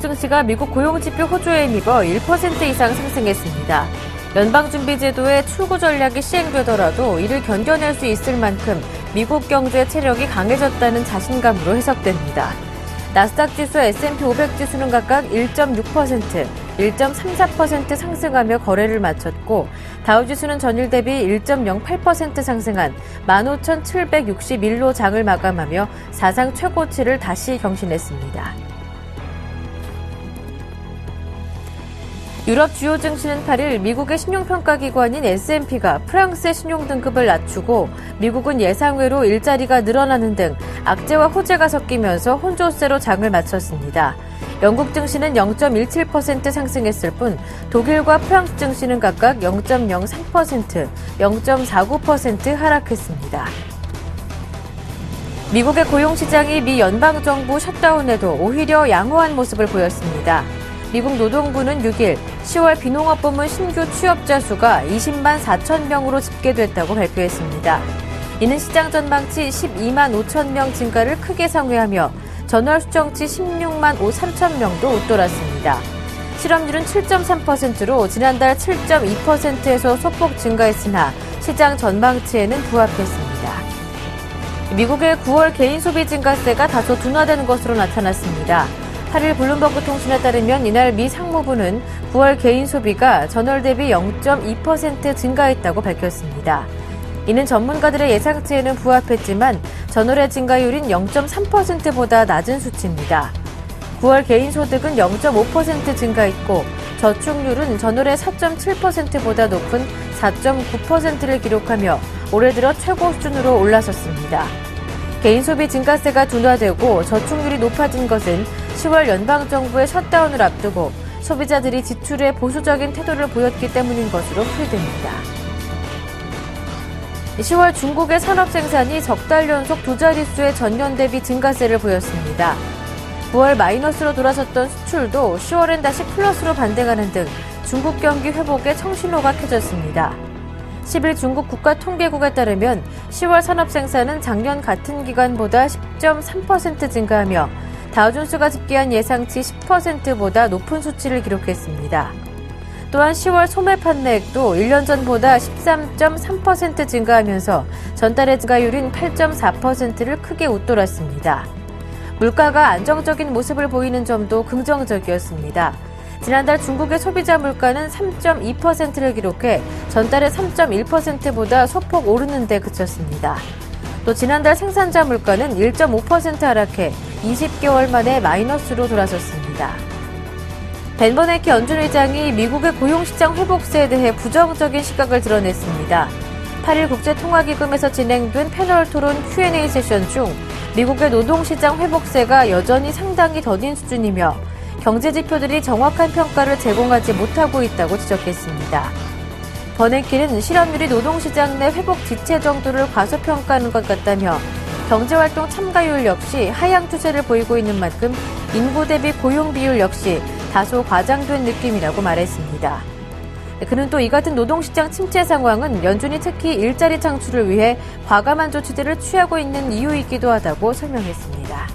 증시가 미국 고용지표 호조에 힘입어 1% 이상 상승했습니다. 연방준비제도의 출구 전략이 시행되더라도 이를 견뎌낼 수 있을 만큼 미국 경제 체력이 강해졌다는 자신감으로 해석됩니다. 나스닥 지수, S&P 500 지수는 각각 1.6%, 1.34% 상승하며 거래를 마쳤고 다우지수는 전일 대비 1.08% 상승한 15,761로 장을 마감하며 사상 최고치를 다시 경신했습니다. 유럽 주요 증시는 8일 미국의 신용평가기관인 S&P가 프랑스의 신용등급을 낮추고 미국은 예상외로 일자리가 늘어나는 등 악재와 호재가 섞이면서 혼조세로 장을 마쳤습니다. 영국 증시는 0.17% 상승했을 뿐 독일과 프랑스 증시는 각각 0.03%, 0.49% 하락했습니다. 미국의 고용시장이 미 연방정부 셧다운에도 오히려 양호한 모습을 보였습니다. 미국 노동부는 6일 10월 비농업 부문 신규 취업자 수가 20만 4천 명으로 집계됐다고 발표했습니다. 이는 시장 전망치 12만 5천 명 증가를 크게 상회하며 전월 수정치 16만 3천 명도 웃돌았습니다. 실업률은 7.3%로 지난달 7.2%에서 소폭 증가했으나 시장 전망치에는 부합했습니다. 미국의 9월 개인 소비 증가세가 다소 둔화되는 것으로 나타났습니다. 8일 블룸버그 통신에 따르면 이날 미 상무부는 9월 개인 소비가 전월 대비 0.2% 증가했다고 밝혔습니다. 이는 전문가들의 예상치에는 부합했지만 전월의 증가율인 0.3%보다 낮은 수치입니다. 9월 개인 소득은 0.5% 증가했고 저축률은 전월의 4.7%보다 높은 4.9%를 기록하며 올해 들어 최고 수준으로 올라섰습니다. 개인 소비 증가세가 둔화되고 저축률이 높아진 것은 10월 연방정부의 셧다운을 앞두고 소비자들이 지출에 보수적인 태도를 보였기 때문인 것으로 풀이됩니다. 10월 중국의 산업 생산이 석 달 연속 두 자릿수의 전년 대비 증가세를 보였습니다. 9월 마이너스로 돌아섰던 수출도 10월엔 다시 플러스로 반등하는 등 중국 경기 회복에 청신호가 켜졌습니다. 10일 중국 국가통계국에 따르면 10월 산업 생산은 작년 같은 기간보다 10.3% 증가하며 다우존스가 집계한 예상치 10%보다 높은 수치를 기록했습니다. 또한 10월 소매 판매액도 1년 전보다 13.3% 증가하면서 전달의 증가율인 8.4%를 크게 웃돌았습니다. 물가가 안정적인 모습을 보이는 점도 긍정적이었습니다. 지난달 중국의 소비자 물가는 3.2%를 기록해 전달의 3.1%보다 소폭 오르는 데 그쳤습니다. 또 지난달 생산자 물가는 1.5% 하락해 20개월 만에 마이너스로 돌아섰습니다. 벤 버네키 연준 의장이 미국의 고용시장 회복세에 대해 부정적인 시각을 드러냈습니다. 8일 국제통화기금에서 진행된 패널 토론 Q&A 세션 중 미국의 노동시장 회복세가 여전히 상당히 더딘 수준이며 경제 지표들이 정확한 평가를 제공하지 못하고 있다고 지적했습니다. 버네키는 실업률이 노동시장 내 회복 지체 정도를 과소평가하는 것 같다며 경제활동 참가율 역시 하향 추세를 보이고 있는 만큼 인구 대비 고용 비율 역시 다소 과장된 느낌이라고 말했습니다. 그는 또 이 같은 노동시장 침체 상황은 연준이 특히 일자리 창출을 위해 과감한 조치들을 취하고 있는 이유이기도 하다고 설명했습니다.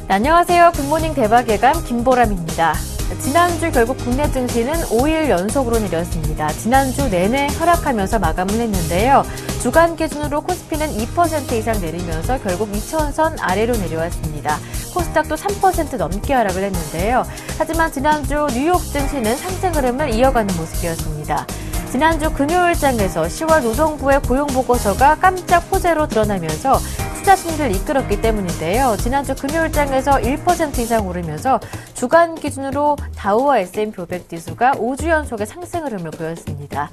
안녕하세요. 굿모닝 대박 예감 김보람입니다. 지난주 결국 국내 증시는 5일 연속으로 내렸습니다. 지난주 내내 하락하면서 마감을 했는데요. 주간 기준으로 코스피는 2% 이상 내리면서 결국 2,000선 아래로 내려왔습니다. 코스닥도 3% 넘게 하락을 했는데요. 하지만 지난주 뉴욕 증시는 상승 흐름을 이어가는 모습이었습니다. 지난주 금요일장에서 10월 노동부의 고용보고서가 깜짝 호재로 드러나면서 투자 심리를 이끌었기 때문인데요. 지난주 금요일장에서 1% 이상 오르면서 주간 기준으로 다우와 S&P 500 지수가 5주 연속의 상승 흐름을 보였습니다.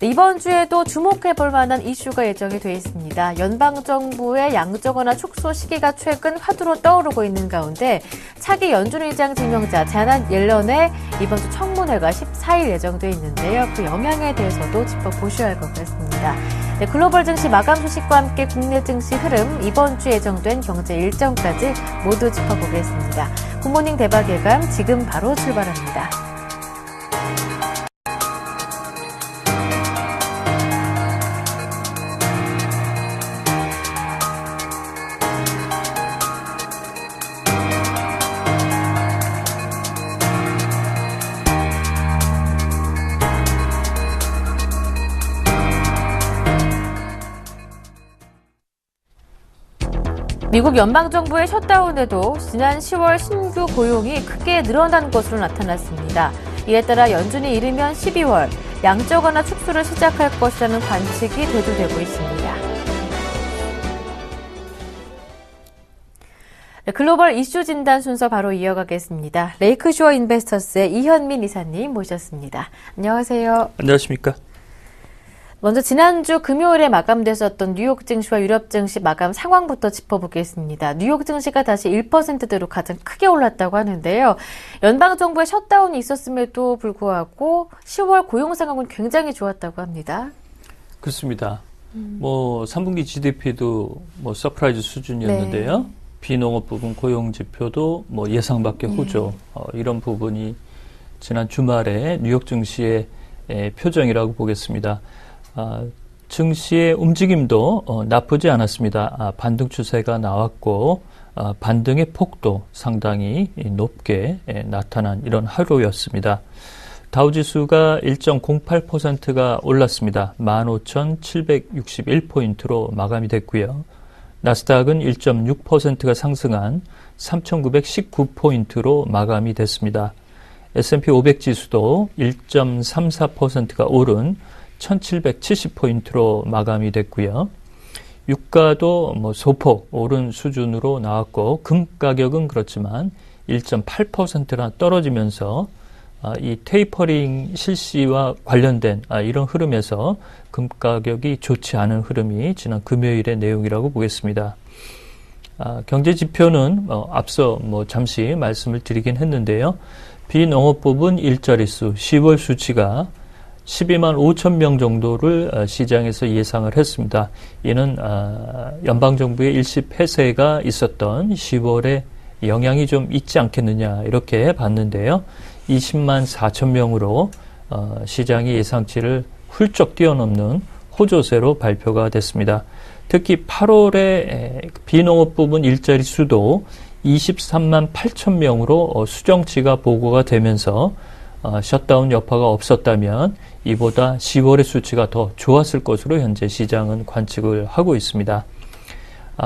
이번 주에도 주목해볼 만한 이슈가 예정이 돼 있습니다. 연방정부의 양적완화 축소 시기가 최근 화두로 떠오르고 있는 가운데 차기 연준 의장 지명자 자넷 옐런의 이번 주 청문회가 14일 예정돼 있는데요. 그 영향에 대해서도 짚어보셔야 할 것 같습니다. 네, 글로벌 증시 마감 소식과 함께 국내 증시 흐름, 이번 주 예정된 경제 일정까지 모두 짚어보겠습니다. 굿모닝 대박 예감 지금 바로 출발합니다. 미국 연방정부의 셧다운에도 지난 10월 신규 고용이 크게 늘어난 것으로 나타났습니다. 이에 따라 연준이 이르면 12월 양적 완화 축소를 시작할 것이라는 관측이 대두되고 있습니다. 글로벌 이슈 진단 순서 바로 이어가겠습니다. 레이크쇼어 인베스터스의 이현민 이사님 모셨습니다. 안녕하세요. 안녕하십니까? 먼저 지난주 금요일에 마감됐었던 뉴욕 증시와 유럽 증시 마감 상황부터 짚어보겠습니다. 뉴욕 증시가 다시 1%대로 가장 크게 올랐다고 하는데요. 연방정부의 셧다운이 있었음에도 불구하고 10월 고용 상황은 굉장히 좋았다고 합니다. 그렇습니다. 3분기 GDP도 서프라이즈 수준이었는데요. 네. 비농업 부분 고용 지표도 예상 밖의 호조. 이런 부분이 지난 주말에 뉴욕 증시의 표정이라고 보겠습니다. 증시의 움직임도 나쁘지 않았습니다. 반등 추세가 나왔고 반등의 폭도 상당히 높게 나타난 이런 하루였습니다. 다우지수가 1.08%가 올랐습니다. 15,761포인트로 마감이 됐고요. 나스닥은 1.6%가 상승한 3,919포인트로 마감이 됐습니다. S&P 500 지수도 1.34%가 오른 1,770포인트로 마감이 됐고요. 유가도 소폭 오른 수준으로 나왔고 금 가격은 그렇지만 1.8%나 떨어지면서 이 테이퍼링 실시와 관련된 이런 흐름에서 금 가격이 좋지 않은 흐름이 지난 금요일의 내용이라고 보겠습니다. 경제 지표는 앞서 잠시 말씀을 드리긴 했는데요. 비농업 부분 일자리수 10월 수치가 12만 5천 명 정도를 시장에서 예상을 했습니다. 이는 연방정부의 일시 폐쇄가 있었던 10월에 영향이 좀 있지 않겠느냐 이렇게 봤는데요. 20만 4천 명으로 시장의 예상치를 훌쩍 뛰어넘는 호조세로 발표가 됐습니다. 특히 8월에 비농업 부분 일자리 수도 23만 8천 명으로 수정치가 보고가 되면서 셧다운 여파가 없었다면 이보다 10월의 수치가 더 좋았을 것으로 현재 시장은 관측을 하고 있습니다.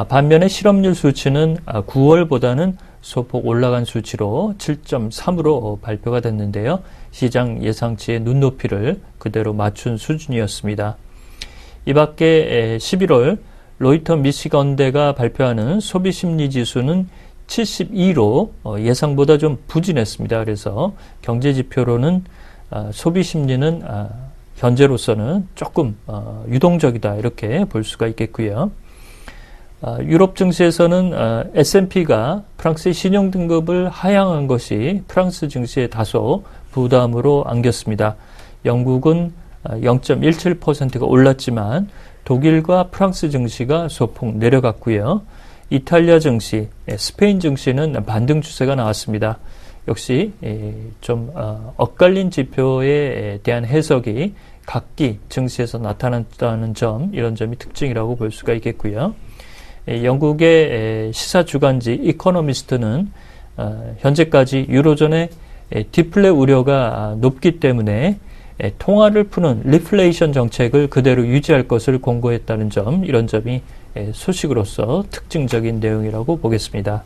반면에 실업률 수치는 9월보다는 소폭 올라간 수치로 7.3으로 발표가 됐는데요. 시장 예상치의 눈높이를 그대로 맞춘 수준이었습니다. 이 밖에 11월 로이터 미시건대가 발표하는 소비심리지수는 72로 예상보다 좀 부진했습니다. 그래서 경제지표로는 소비심리는 현재로서는 조금 유동적이다 이렇게 볼 수가 있겠고요. 유럽 증시에서는 S&P가 프랑스의 신용등급을 하향한 것이 프랑스 증시에 다소 부담으로 안겼습니다. 영국은 0.17%가 올랐지만 독일과 프랑스 증시가 소폭 내려갔고요. 이탈리아 증시, 스페인 증시는 반등 추세가 나왔습니다. 역시 좀 엇갈린 지표에 대한 해석이 각기 증시에서 나타났다는 점, 이런 점이 특징이라고 볼 수가 있겠고요. 영국의 시사 주간지 이코노미스트는 현재까지 유로존의 디플레 우려가 높기 때문에 통화를 푸는 리플레이션 정책을 그대로 유지할 것을 권고했다는 점, 이런 점이 소식으로서 특징적인 내용이라고 보겠습니다.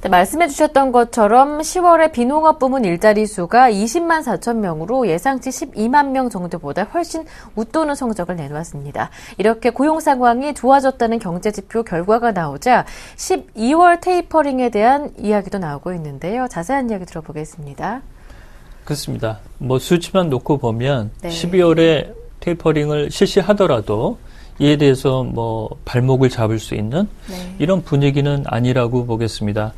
네, 말씀해 주셨던 것처럼 10월에 비농업 부문 일자리 수가 20만 4천 명으로 예상치 12만 명 정도보다 훨씬 웃도는 성적을 내놓았습니다. 이렇게 고용 상황이 좋아졌다는 경제지표 결과가 나오자 12월 테이퍼링에 대한 이야기도 나오고 있는데요. 자세한 이야기 들어보겠습니다. 그렇습니다. 수치만 놓고 보면 네. 12월에 테이퍼링을 실시하더라도 이에 대해서 발목을 잡을 수 있는 네. 이런 분위기는 아니라고 보겠습니다.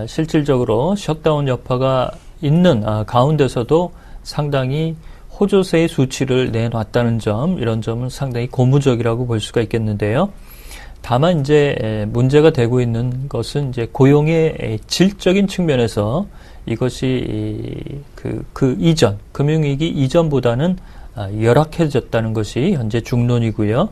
실질적으로 셧다운 여파가 있는 가운데서도 상당히 호조세의 수치를 내놨다는 점, 이런 점은 상당히 고무적이라고 볼 수가 있겠는데요. 다만 이제 문제가 되고 있는 것은 이제 고용의 질적인 측면에서 이것이 그 이전, 금융위기 이전보다는 열악해졌다는 것이 현재 중론이고요.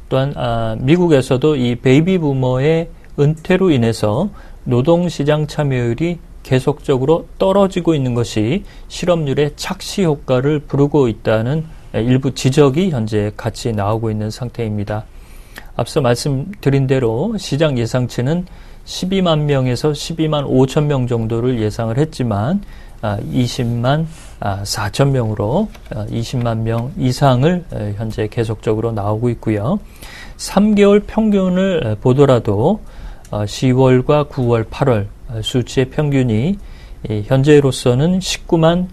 또한 미국에서도 이 베이비 부머의 은퇴로 인해서 노동시장 참여율이 계속적으로 떨어지고 있는 것이 실업률의 착시 효과를 부르고 있다는 일부 지적이 현재 같이 나오고 있는 상태입니다. 앞서 말씀드린 대로 시장 예상치는 12만 명에서 12만 5천 명 정도를 예상을 했지만 20만 4천 명으로 20만 명 이상을 현재 계속적으로 나오고 있고요. 3개월 평균을 보더라도 10월과 9월, 8월 수치의 평균이 현재로서는 20만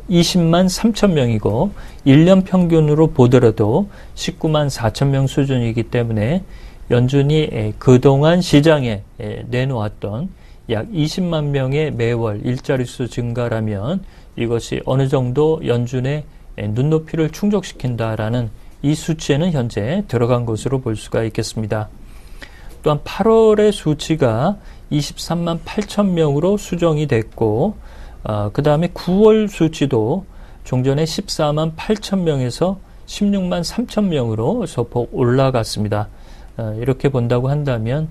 3천 명이고 1년 평균으로 보더라도 19만 4천 명 수준이기 때문에 연준이 그동안 시장에 내놓았던 약 20만 명의 매월 일자리수 증가라면 이것이 어느 정도 연준의 눈높이를 충족시킨다라는 이 수치에는 현재 들어간 것으로 볼 수가 있겠습니다. 또한 8월의 수치가 23만 8천 명으로 수정이 됐고 그 다음에 9월 수치도 종전에 14만 8천 명에서 16만 3천 명으로 소폭 올라갔습니다. 이렇게 본다고 한다면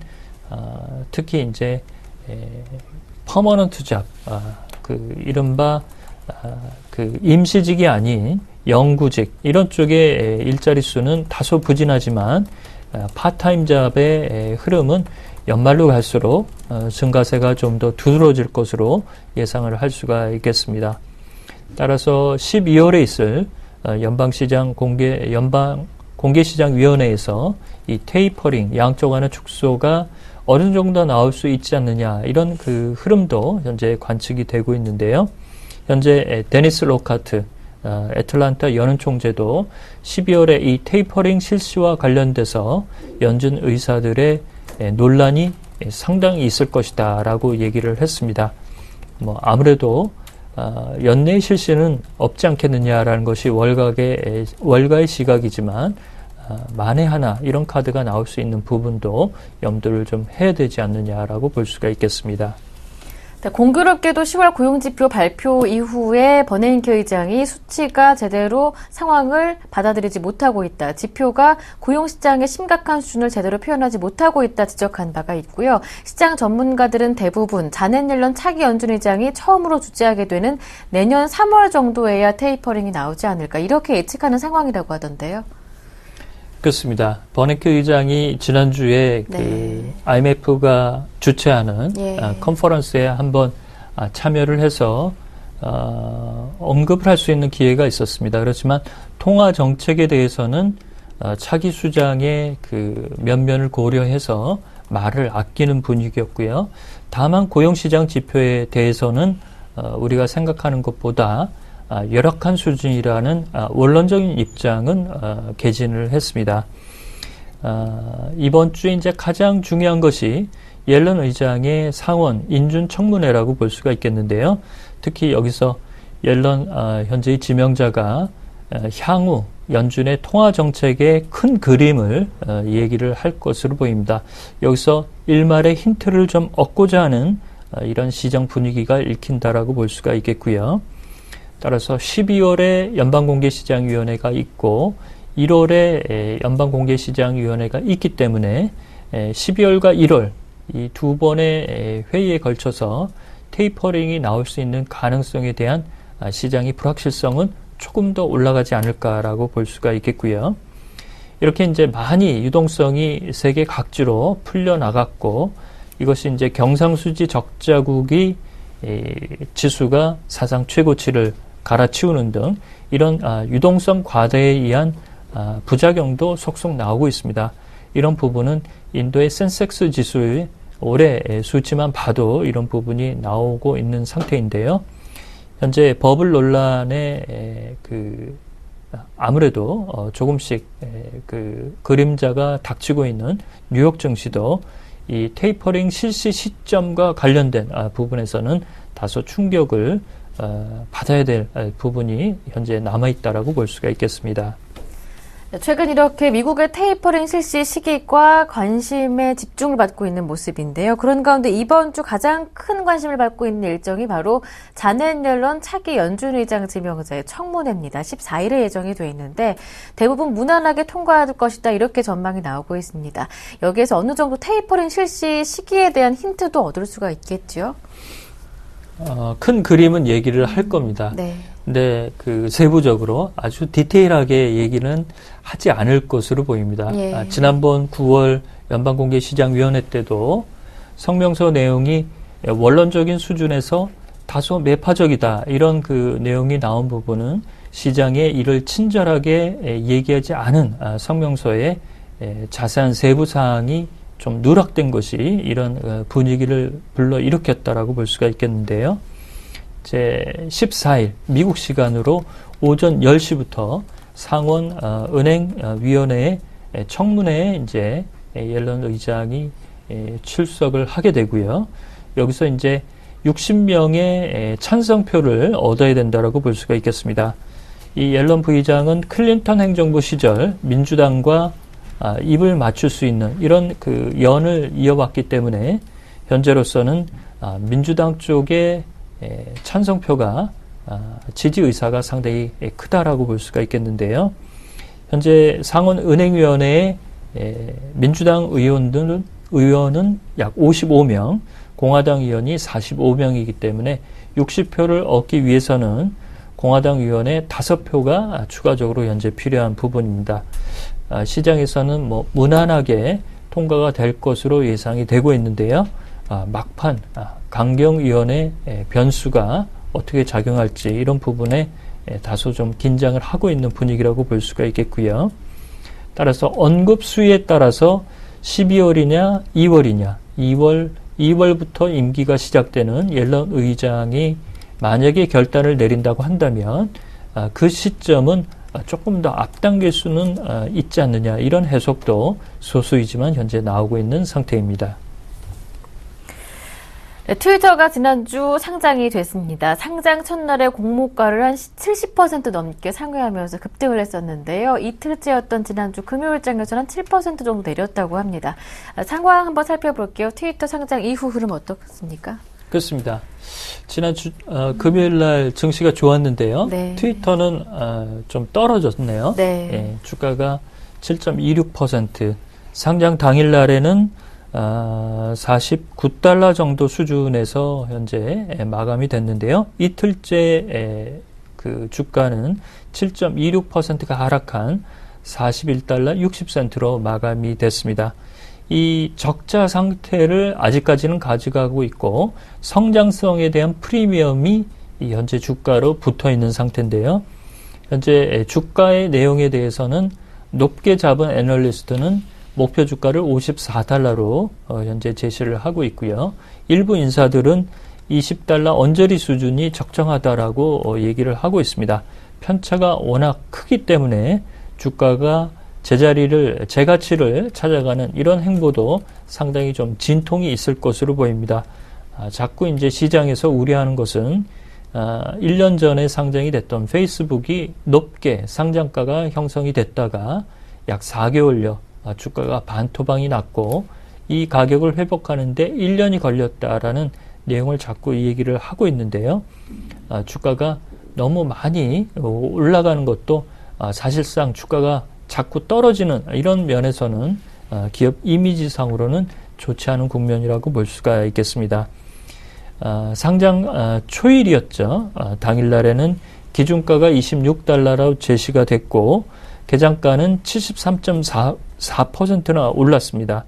특히 이제 퍼머넌트 잡, 이른바 임시직이 아닌 영구직 이런 쪽의 일자리 수는 다소 부진하지만 파타임 잡의 흐름은 연말로 갈수록 증가세가 좀 더 두드러질 것으로 예상을 할 수가 있겠습니다. 따라서 12월에 있을 연방 공개시장위원회에서 이 테이퍼링, 양적 완화 축소가 어느 정도 나올 수 있지 않느냐 이런 그 흐름도 현재 관측이 되고 있는데요. 현재 데니스 로카트 애틀란타 연은 총재도 12월에 이 테이퍼링 실시와 관련돼서 연준 의사들의 논란이 상당히 있을 것이다 라고 얘기를 했습니다. 아무래도 연내 실시는 없지 않겠느냐라는 것이 월가의 시각이지만 만에 하나 이런 카드가 나올 수 있는 부분도 염두를 좀 해야 되지 않느냐라고 볼 수가 있겠습니다. 네, 공교롭게도 10월 고용지표 발표 이후에 버네인케 의장이 수치가 제대로 상황을 받아들이지 못하고 있다. 지표가 고용시장의 심각한 수준을 제대로 표현하지 못하고 있다 지적한 바가 있고요. 시장 전문가들은 대부분 자넷 옐런 차기 연준 의장이 처음으로 주재하게 되는 내년 3월 정도에야 테이퍼링이 나오지 않을까 이렇게 예측하는 상황이라고 하던데요. 그렇습니다. 버네인케 의장이 지난주에 IMF가 주최하는 컨퍼런스에 한번 참여를 해서 언급을 할 수 있는 기회가 있었습니다. 그렇지만 통화 정책에 대해서는 차기 수장의 그 면면을 고려해서 말을 아끼는 분위기였고요. 다만 고용시장 지표에 대해서는 우리가 생각하는 것보다 열악한 수준이라는 원론적인 입장은 개진을 했습니다. 이번 주에 이제 가장 중요한 것이 옐런 의장의 상원 인준 청문회라고 볼 수가 있겠는데요. 특히 여기서 옐런 현재의 지명자가 향후 연준의 통화 정책의 큰 그림을 얘기를 할 것으로 보입니다. 여기서 일말의 힌트를 좀 얻고자 하는 이런 시장 분위기가 읽힌다라고 볼 수가 있겠고요. 따라서 12월에 연방공개시장위원회가 있고 1월에 연방공개시장위원회가 있기 때문에 12월과 1월 이 두 번의 회의에 걸쳐서 테이퍼링이 나올 수 있는 가능성에 대한 시장의 불확실성은 조금 더 올라가지 않을까라고 볼 수가 있겠고요. 이렇게 이제 많이 유동성이 세계 각지로 풀려나갔고 이것이 이제 경상수지 적자국이 지수가 사상 최고치를 갈아치우는 등 이런 유동성 과대에 의한 부작용도 속속 나오고 있습니다. 이런 부분은 인도의 센섹스 지수의 올해 수치만 봐도 이런 부분이 나오고 있는 상태인데요. 현재 버블 논란에 아무래도 조금씩 그림자가 닥치고 있는 뉴욕 증시도 이 테이퍼링 실시 시점과 관련된 부분에서는 다소 충격을 받아야 될 부분이 현재 남아있다라고 볼 수가 있겠습니다. 최근 이렇게 미국의 테이퍼링 실시 시기과 관심에 집중을 받고 있는 모습인데요. 그런 가운데 이번 주 가장 큰 관심을 받고 있는 일정이 바로 자넷 옐런 차기 연준 의장 지명자의 청문회입니다. 14일에 예정이 돼 있는데 대부분 무난하게 통과할 것이다 이렇게 전망이 나오고 있습니다. 여기에서 어느 정도 테이퍼링 실시 시기에 대한 힌트도 얻을 수가 있겠죠? 큰 그림은 얘기를 할 겁니다. 네. 근데 그 세부적으로 아주 디테일하게 얘기는 하지 않을 것으로 보입니다. 예. 지난번 9월 연방공개시장위원회 때도 성명서 내용이 원론적인 수준에서 다소 매파적이다. 이런 그 내용이 나온 부분은 시장에 이를 친절하게 얘기하지 않은 성명서에 자세한 세부 사항이 좀 누락된 것이 이런 분위기를 불러일으켰다라고 볼 수가 있겠는데요. 제 14일 미국 시간으로 오전 10시부터 상원 은행위원회의 청문회에 이제 옐런 의장이 출석을 하게 되고요. 여기서 이제 60명의 찬성표를 얻어야 된다라고 볼 수가 있겠습니다. 이 옐런 부의장은 클린턴 행정부 시절 민주당과 입을 맞출 수 있는 이런 그 연을 이어왔기 때문에 현재로서는 민주당 쪽의 찬성표가 지지 의사가 상당히 크다라고 볼 수가 있겠는데요. 현재 상원 은행위원회에 민주당 의원은 약 55명, 공화당 의원이 45명이기 때문에 60표를 얻기 위해서는 공화당 의원의 5표가 추가적으로 현재 필요한 부분입니다. 시장에서는 뭐 무난하게 통과가 될 것으로 예상이 되고 있는데요. 막판 강경 의원의 변수가 어떻게 작용할지 이런 부분에 다소 좀 긴장을 하고 있는 분위기라고 볼 수가 있겠고요. 따라서 언급 수위에 따라서 12월이냐 2월이냐 2월부터 임기가 시작되는 옐런 의장이 만약에 결단을 내린다고 한다면 그 시점은 조금 더 앞당길 수는 있지 않느냐 이런 해석도 소수이지만 현재 나오고 있는 상태입니다. 네, 트위터가 지난주 상장이 됐습니다. 상장 첫날에 공모가를 한 70% 넘게 상회하면서 급등을 했었는데요. 이틀째였던 지난주 금요일장에서는 7% 정도 내렸다고 합니다. 상황 한번 살펴볼게요. 트위터 상장 이후 흐름 어떻습니까? 그렇습니다. 지난주 금요일 날 증시가 좋았는데요. 네. 트위터는 좀 떨어졌네요. 네. 예, 주가가 7.26%, 상장 당일 날에는 49달러 정도 수준에서 현재 마감이 됐는데요. 이틀째 그 주가는 7.26%가 하락한 41달러 60센트로 마감이 됐습니다. 이 적자 상태를 아직까지는 가져가고 있고 성장성에 대한 프리미엄이 현재 주가로 붙어 있는 상태인데요. 현재 주가의 내용에 대해서는 높게 잡은 애널리스트는 목표 주가를 54달러로 현재 제시를 하고 있고요. 일부 인사들은 20달러 언저리 수준이 적정하다라고 얘기를 하고 있습니다. 편차가 워낙 크기 때문에 주가가 제가치를 찾아가는 이런 행보도 상당히 좀 진통이 있을 것으로 보입니다. 자꾸 이제 시장에서 우려하는 것은 1년 전에 상장이 됐던 페이스북이 높게 상장가가 형성이 됐다가 약 4개월여 주가가 반토막이 났고 이 가격을 회복하는데 1년이 걸렸다라는 내용을 자꾸 이 얘기를 하고 있는데요. 주가가 너무 많이 올라가는 것도 사실상 주가가 자꾸 떨어지는 이런 면에서는 기업 이미지상으로는 좋지 않은 국면이라고 볼 수가 있겠습니다. 상장 초일이었죠. 당일날에는 기준가가 26달러로 제시가 됐고 개장가는 73.4%나 올랐습니다.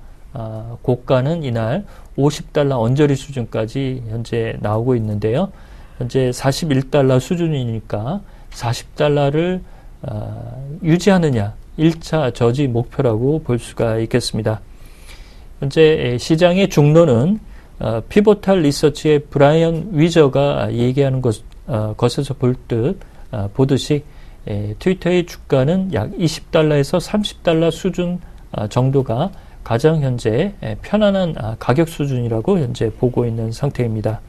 고가는 이날 50달러 언저리 수준까지 현재 나오고 있는데요. 현재 41달러 수준이니까 40달러를 유지하느냐 1차 저지 목표라고 볼 수가 있겠습니다. 현재 시장의 중론은 피보탈 리서치의 브라이언 위저가 얘기하는 것에서 보듯이 트위터의 주가는 약 20달러에서 30달러 수준 정도가 가장 현재 편안한 가격 수준이라고 현재 보고 있는 상태입니다.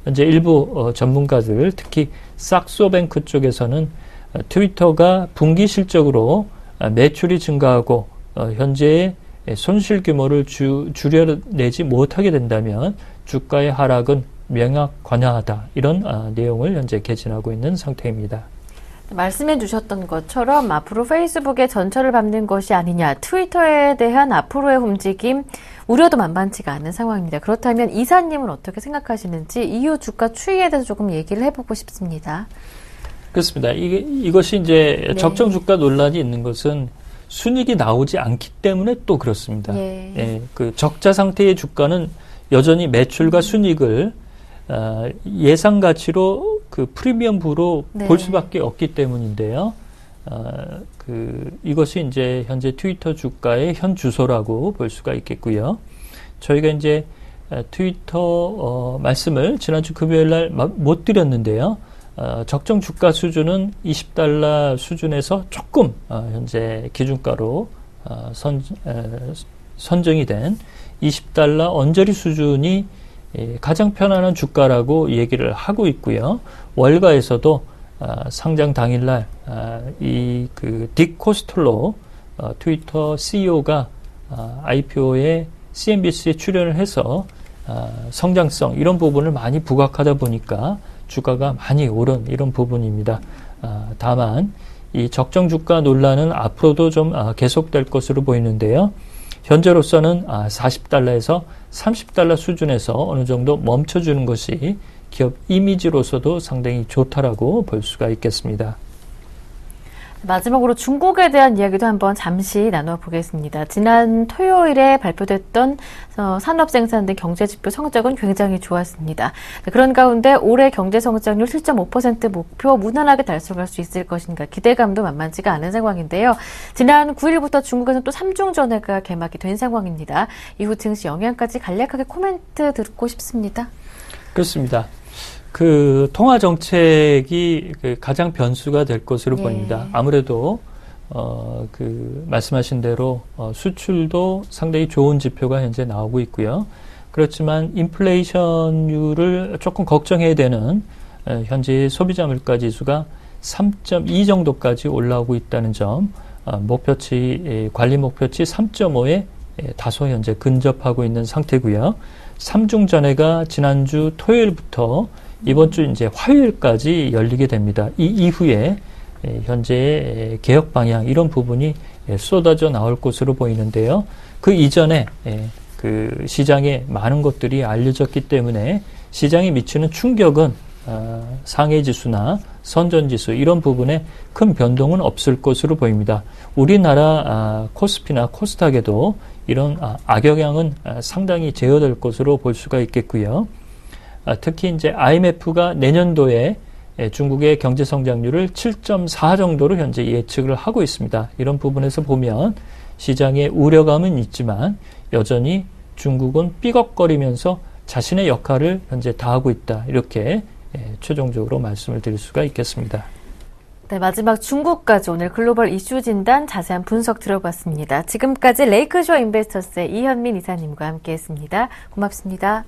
현재 일부 전문가들, 특히 삭소뱅크 쪽에서는 트위터가 분기 실적으로 매출이 증가하고 현재의 손실 규모를 줄여내지 못하게 된다면 주가의 하락은 명확관화하다. 이런 내용을 현재 개진하고 있는 상태입니다. 말씀해 주셨던 것처럼 앞으로 페이스북의 전철을 밟는 것이 아니냐, 트위터에 대한 앞으로의 움직임 우려도 만만치가 않은 상황입니다. 그렇다면 이사님은 어떻게 생각하시는지 이후 주가 추이에 대해서 조금 얘기를 해보고 싶습니다. 그렇습니다. 이것이 이제 네. 적정 주가 논란이 있는 것은 순이익이 나오지 않기 때문에 또 그렇습니다. 예. 예, 그 적자 상태의 주가는 여전히 매출과 순이익을 예상 가치로 그 프리미엄 부로 네. 볼 수밖에 없기 때문인데요. 이것이 이제 현재 트위터 주가의 현 주소라고 볼 수가 있겠고요. 저희가 이제 트위터 말씀을 지난주 금요일 날 못 드렸는데요. 적정 주가 수준은 $20 수준에서 조금 현재 기준가로 선정이 된 $20 언저리 수준이 가장 편안한 주가라고 얘기를 하고 있고요. 월가에서도 상장 당일날 딕 코스텔로 트위터 CEO가 IPO에 CNBC에 출연을 해서 성장성 이런 부분을 많이 부각하다 보니까 주가가 많이 오른 이런 부분입니다. 다만 이 적정 주가 논란은 앞으로도 좀 계속될 것으로 보이는데요. 현재로서는 $40에서 $30 수준에서 어느 정도 멈춰주는 것이 기업 이미지로서도 상당히 좋다라고 볼 수가 있겠습니다. 마지막으로 중국에 대한 이야기도 한번 잠시 나눠보겠습니다. 지난 토요일에 발표됐던 산업 생산 등 경제 지표 성적은 굉장히 좋았습니다. 그런 가운데 올해 경제 성장률 7.5% 목표 무난하게 달성할 수 있을 것인가 기대감도 만만치가 않은 상황인데요. 지난 9일부터 중국에서는 또 3중 전회가 개막이 된 상황입니다. 이후 증시 영향까지 간략하게 코멘트 듣고 싶습니다. 그렇습니다. 그 통화 정책이 가장 변수가 될 것으로 보입니다. 아무래도 말씀하신 대로 수출도 상당히 좋은 지표가 현재 나오고 있고요. 그렇지만 인플레이션율을 조금 걱정해야 되는 현재 소비자 물가 지수가 3.2 정도까지 올라오고 있다는 점, 관리 목표치 3.5에 다소 현재 근접하고 있는 상태고요. 3중 전회가 지난주 토요일부터 이번 주 이제 화요일까지 열리게 됩니다. 이 이후에 현재의 개혁 방향 이런 부분이 쏟아져 나올 것으로 보이는데요. 그 이전에 그 시장에 많은 것들이 알려졌기 때문에 시장에 미치는 충격은 상해 지수나 선전 지수 이런 부분에 큰 변동은 없을 것으로 보입니다. 우리나라 코스피나 코스닥에도 이런 악영향은 상당히 제어될 것으로 볼 수가 있겠고요. 특히 이제 IMF가 내년도에 중국의 경제 성장률을 7.4 정도로 현재 예측을 하고 있습니다. 이런 부분에서 보면 시장의 우려감은 있지만 여전히 중국은 삐걱거리면서 자신의 역할을 현재 다하고 있다. 이렇게 최종적으로 말씀을 드릴 수가 있겠습니다. 네, 마지막 중국까지 오늘 글로벌 이슈 진단 자세한 분석 들어봤습니다. 지금까지 레이크쇼 인베스터스의 이현민 이사님과 함께했습니다. 고맙습니다.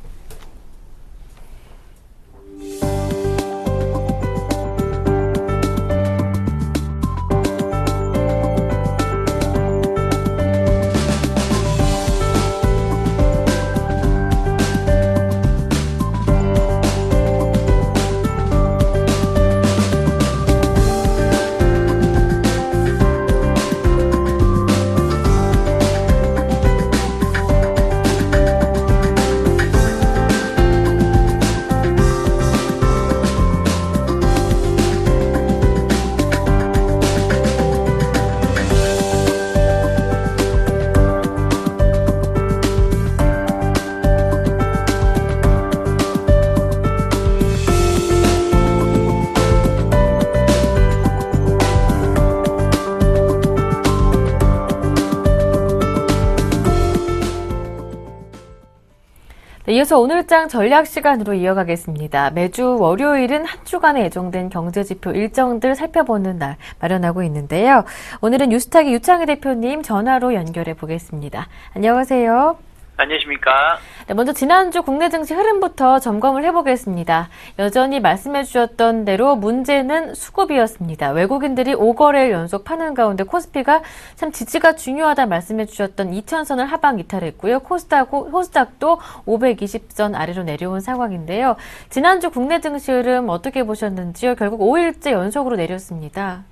네, 이어서 오늘장 전략 시간으로 이어가겠습니다. 매주 월요일은 한 주간에 예정된 경제지표 일정들 살펴보는 날 마련하고 있는데요. 오늘은 뉴스타기 유창희 대표님 전화로 연결해 보겠습니다. 안녕하세요. 안녕하십니까. 네, 먼저 지난주 국내 증시 흐름부터 점검을 해보겠습니다. 여전히 말씀해 주셨던 대로 문제는 수급이었습니다. 외국인들이 5거래일 연속 파는 가운데 코스피가 참 지지가 중요하다 말씀해 주셨던 2000선을 하방 이탈했고요. 코스닥도 520선 아래로 내려온 상황인데요. 지난주 국내 증시 흐름 어떻게 보셨는지요? 결국 5일째 연속으로 내렸습니다.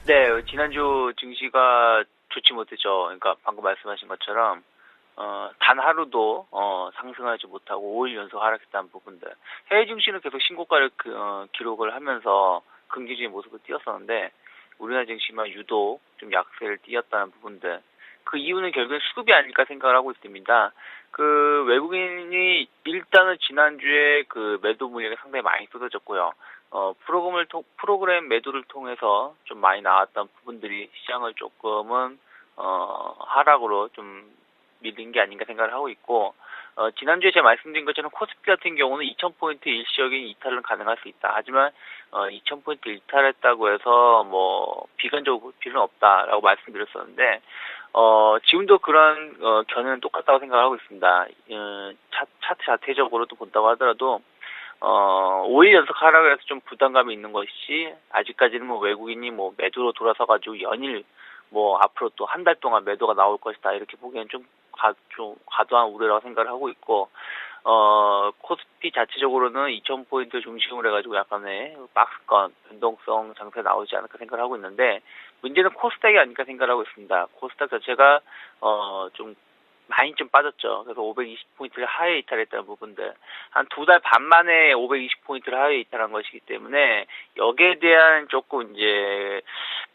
네, 지난주 증시가 좋지 못했죠. 그러니까 방금 말씀하신 것처럼 단 하루도 상승하지 못하고 5일 연속 하락했다는 부분들. 해외 증시는 계속 신고가를 기록을 하면서 긍정적인 모습을 띄었었는데 우리나라 증시만 유독 좀 약세를 띄었다는 부분들. 그 이유는 결국엔 수급이 아닐까 생각을 하고 있습니다. 그 외국인이 일단은 지난주에 그 매도 물량이 상당히 많이 쏟아졌고요. 프로그램 매도를 통해서 좀 많이 나왔던 부분들이 시장을 조금은 하락으로 좀 밀린 게 아닌가 생각을 하고 있고, 지난주에 제가 말씀드린 것처럼 코스피 같은 경우는 2000포인트 일시적인 이탈은 가능할 수 있다. 하지만 2000포인트 이탈했다고 해서 뭐 비관적으로 볼 필요는 없다라고 말씀드렸었는데, 지금도 그런 견해는 똑같다고 생각하고 있습니다. 차트 자체적으로도 본다고 하더라도 5일 연속 하락을 해서 좀 부담감이 있는 것이, 아직까지는 뭐 외국인이 뭐 매도로 돌아서가지고 연일 뭐 앞으로 또 한 달 동안 매도가 나올 것이다, 이렇게 보기에는 좀 과도한 우려라고 생각을 하고 있고, 코스피 자체적으로는 2000포인트 중심으로 해가지고 약간의 박스권, 변동성 장세 나오지 않을까 생각을 하고 있는데, 문제는 코스닥이 아닐까 생각을 하고 있습니다. 코스닥 자체가, 좀 많이 좀 빠졌죠. 그래서 520포인트를 하회에 이탈했다는 부분들. 한 2달 반 만에 520포인트를 하회에 이탈한 것이기 때문에, 여기에 대한 조금 이제,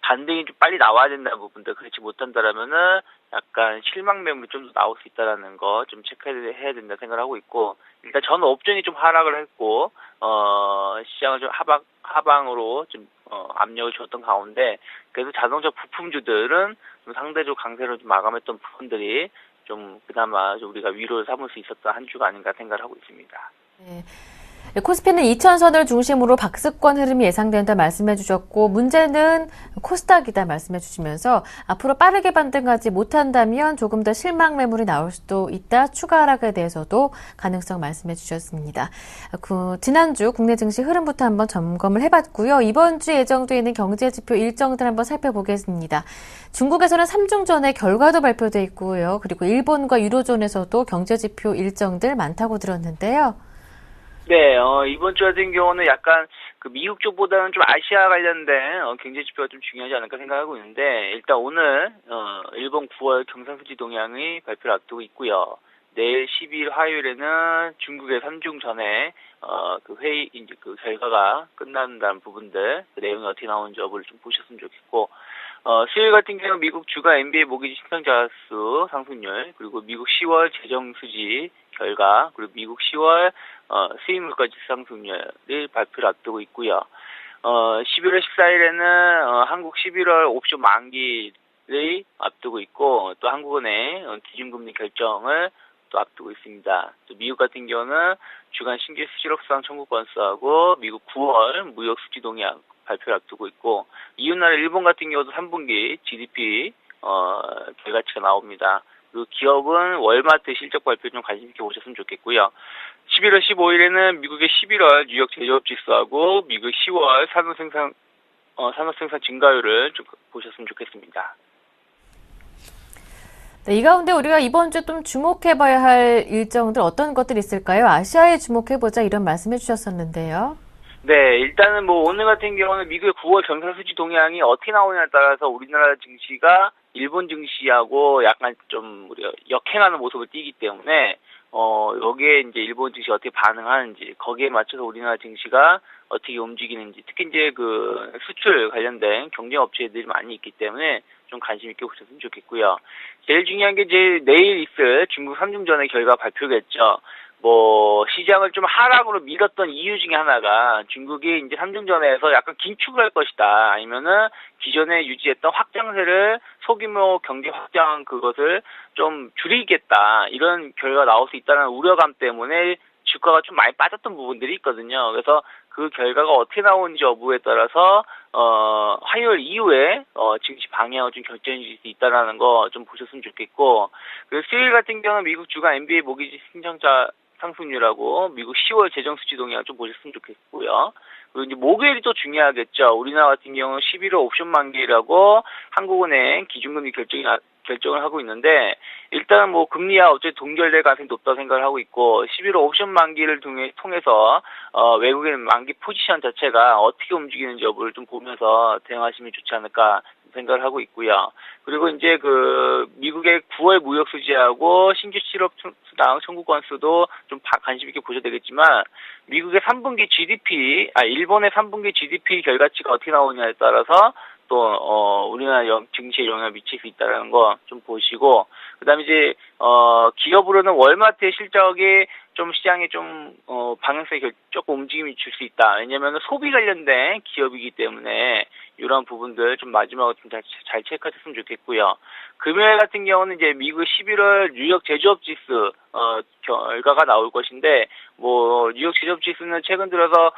반등이 좀 빨리 나와야 된다는 부분들. 그렇지 못한다라면은, 약간 실망 매물이 좀 더 나올 수 있다라는 거 좀 체크해야 된다 생각을 하고 있고, 일단 전 업종이 좀 하락을 했고, 시장을 좀 하방으로 좀, 압력을 줬던 가운데, 그래서 자동차 부품주들은 좀 상대적으로 강세로 좀 마감했던 부분들이 좀 그나마 좀 우리가 위로를 삼을 수 있었던 한 주가 아닌가 생각을 하고 있습니다. 네. 코스피는 2000선을 중심으로 박스권 흐름이 예상된다 말씀해 주셨고, 문제는 코스닥이다 말씀해 주시면서 앞으로 빠르게 반등하지 못한다면 조금 더 실망 매물이 나올 수도 있다, 추가 하락에 대해서도 가능성 말씀해 주셨습니다. 지난주 국내 증시 흐름부터 한번 점검을 해봤고요. 이번 주 예정돼 있는 경제지표 일정들 한번 살펴보겠습니다. 중국에서는 3중 전에 결과도 발표돼 있고요. 그리고 일본과 유로존에서도 경제지표 일정들 많다고 들었는데요. 네, 이번 주 같은 경우는 약간 그 미국 쪽보다는 좀 아시아 관련된 경제 지표가 좀 중요하지 않을까 생각하고 있는데, 일단 오늘 일본 9월 경상수지 동향이 발표를 앞두고 있고요. 내일 12일 화요일에는 중국의 3중 전에 그 회의 이제 그 결과가 끝난다는 부분들, 그 내용이 어떻게 나오는지 여부를 좀 보셨으면 좋겠고, 수요일 같은 경우 미국 주가 NBA 모기지 신청자 수 상승률, 그리고 미국 10월 재정 수지 결과, 그리고 미국 10월 수입 물가지 상승률을 발표를 앞두고 있고요. 11월 14일에는 한국 11월 옵션 만기를 앞두고 있고, 또 한국은행 기준금리 결정을 또 앞두고 있습니다. 또 미국 같은 경우는 주간 신규 실업수당 청구 건수하고 미국 9월 무역 수지 동향 발표를 앞두고 있고, 이웃나라 일본 같은 경우도 3분기 GDP 결과치가 나옵니다. 그리고 기업은 월마트 실적 발표 좀 관심 있게 보셨으면 좋겠고요. 11월 15일에는 미국의 11월 뉴욕 제조업 지수하고 미국 10월 산업생산 증가율을 좀 보셨으면 좋겠습니다. 네, 이 가운데 우리가 이번 주에 좀 주목해봐야 할 일정들 어떤 것들이 있을까요? 아시아에 주목해보자 이런 말씀해 주셨었는데요. 네, 일단은 뭐 오늘 같은 경우는 미국의 9월 경상수지 동향이 어떻게 나오냐에 따라서 우리나라 증시가 일본 증시하고 약간 좀 우리가 역행하는 모습을 띠기 때문에 여기에 이제 일본 증시 어떻게 반응하는지, 거기에 맞춰서 우리나라 증시가 어떻게 움직이는지, 특히 이제 그 수출 관련된 경쟁 업체들이 많이 있기 때문에 좀 관심 있게 보셨으면 좋겠고요. 제일 중요한 게 이제 내일 있을 중국 3중 전의 결과 발표겠죠. 뭐 시장을 좀 하락으로 밀었던 이유 중에 하나가 중국이 이제 3중전에서 약간 긴축을 할 것이다, 아니면은 기존에 유지했던 확장세를 소규모 경제 확장 그것을 좀 줄이겠다, 이런 결과가 나올 수 있다는 우려감 때문에 주가가 좀 많이 빠졌던 부분들이 있거든요. 그래서 그 결과가 어떻게 나오는지 여부에 따라서 화요일 이후에 증시 방향을 좀 결정해 줄 수 있다라는 거 좀 보셨으면 좋겠고, 그리고 수요일 같은 경우는 미국 주간 NBA 모기지 신청자 상승률하고 미국 10월 재정 수지 동향 좀 보셨으면 좋겠고요. 그리고 이제 목요일이 또 중요하겠죠. 우리나라 같은 경우는 11월 옵션 만기라고 한국은행 기준금리 결정을 하고 있는데 일단은 뭐 금리와 어쨌든 동결될 가능성이 높다고 생각을 하고 있고 11월 옵션 만기를 통해서 외국인 만기 포지션 자체가 어떻게 움직이는지 여부를 좀 보면서 대응하시면 좋지 않을까 생각을 하고 있고요. 그리고 이제 미국의 9월 무역 수지하고 신규 실업 수당 청구 건수도 좀 관심 있게 보셔야 되겠지만 미국의 3분기 일본의 3분기 GDP 결과치가 어떻게 나오냐에 따라서 또 우리나라 증시에 영향을 미칠 수 있다는 거 좀 보시고 그다음에 이제 기업으로는 월마트의 실적이 좀 시장에 좀 방향성이 조금 움직임이 줄 수 있다. 왜냐하면 소비 관련된 기업이기 때문에 이런 부분들 좀 마지막으로 좀 잘 체크하셨으면 좋겠고요. 금요일 같은 경우는 이제 미국 11월 뉴욕 제조업 지수 결과가 나올 것인데 뭐 뉴욕 제조업 지수는 최근 들어서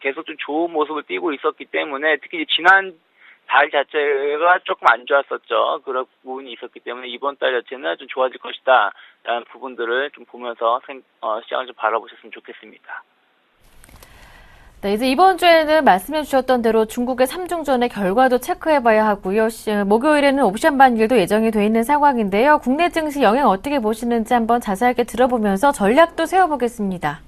계속 좀 좋은 모습을 띠고 있었기 때문에 특히 지난 달 자체가 조금 안 좋았었죠. 그런 부분이 있었기 때문에 이번 달 자체는 좀 좋아질 것이다. 라는 부분들을 좀 보면서 시장을 좀 바라보셨으면 좋겠습니다. 네, 이제 이번 주에는 말씀해 주셨던 대로 중국의 3중전의 결과도 체크해봐야 하고요. 목요일에는 옵션 만기도 예정이 돼 있는 상황인데요. 국내 증시 영향 어떻게 보시는지 한번 자세하게 들어보면서 전략도 세워보겠습니다.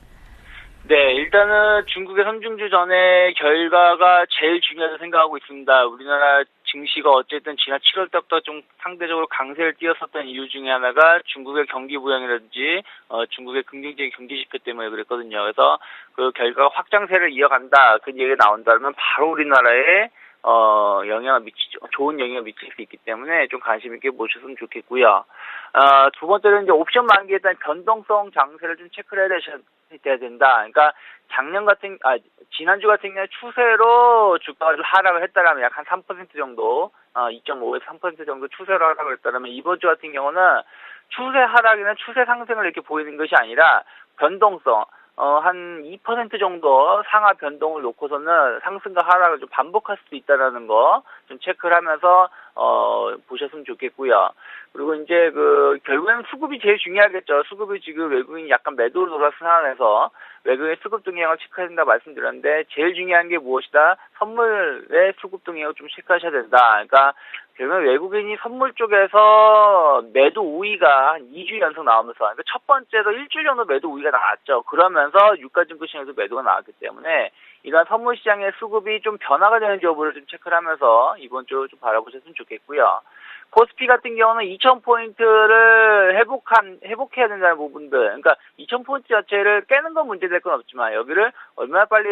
네, 일단은 중국의 3중주 전의 결과가 제일 중요하다고 생각하고 있습니다. 우리나라 증시가 어쨌든 지난 7월 때부터 좀 상대적으로 강세를 띄었었던 이유 중에 하나가 중국의 경기 부양이라든지 중국의 긍정적인 경기 지표 때문에 그랬거든요. 그래서 그 결과가 확장세를 이어간다 그 얘기가 나온다면 바로 우리나라에 좋은 영향을 미칠 수 있기 때문에 좀 관심 있게 보셨으면 좋겠고요. 두 번째는 이제 옵션 만기에 대한 변동성 장세를 좀 체크를 해야 된다. 그러니까 지난주 같은 경우에 추세로 주가가 좀 하락을 했다라면 약 한 3% 정도, 2.5에서 3% 정도 추세로 하락을 했다라면 이번 주 같은 경우는 추세 하락이나 추세 상승을 이렇게 보이는 것이 아니라 변동성, 한 2% 정도 상하 변동을 놓고서는 상승과 하락을 좀 반복할 수도 있다라는 거 좀 체크를 하면서 보셨으면 좋겠고요. 그리고 이제 결국에는 수급이 제일 중요하겠죠. 수급이 지금 외국인이 약간 매도로 돌아선 상황에서 외국인 수급 동향을 체크해야 된다 말씀드렸는데 제일 중요한 게 무엇이다? 선물의 수급 동향을 좀 체크하셔야 된다. 그러니까 결국엔 외국인이 선물 쪽에서 매도 우위가 한 2주 연속 나오면서 그러니까 첫 번째도 일주일 정도 매도 우위가 나왔죠. 그러면서 유가증권 시장에서 매도가 나왔기 때문에 이러한 선물 시장의 수급이 좀 변화가 되는지 여부를 좀 체크를 하면서 이번 주 좀 바라보셨으면 좋겠고요. 코스피 같은 경우는 2,000포인트를 회복해야 된다는 부분들, 그러니까 2,000포인트 자체를 깨는 건 문제될 건 없지만 여기를 얼마나 빨리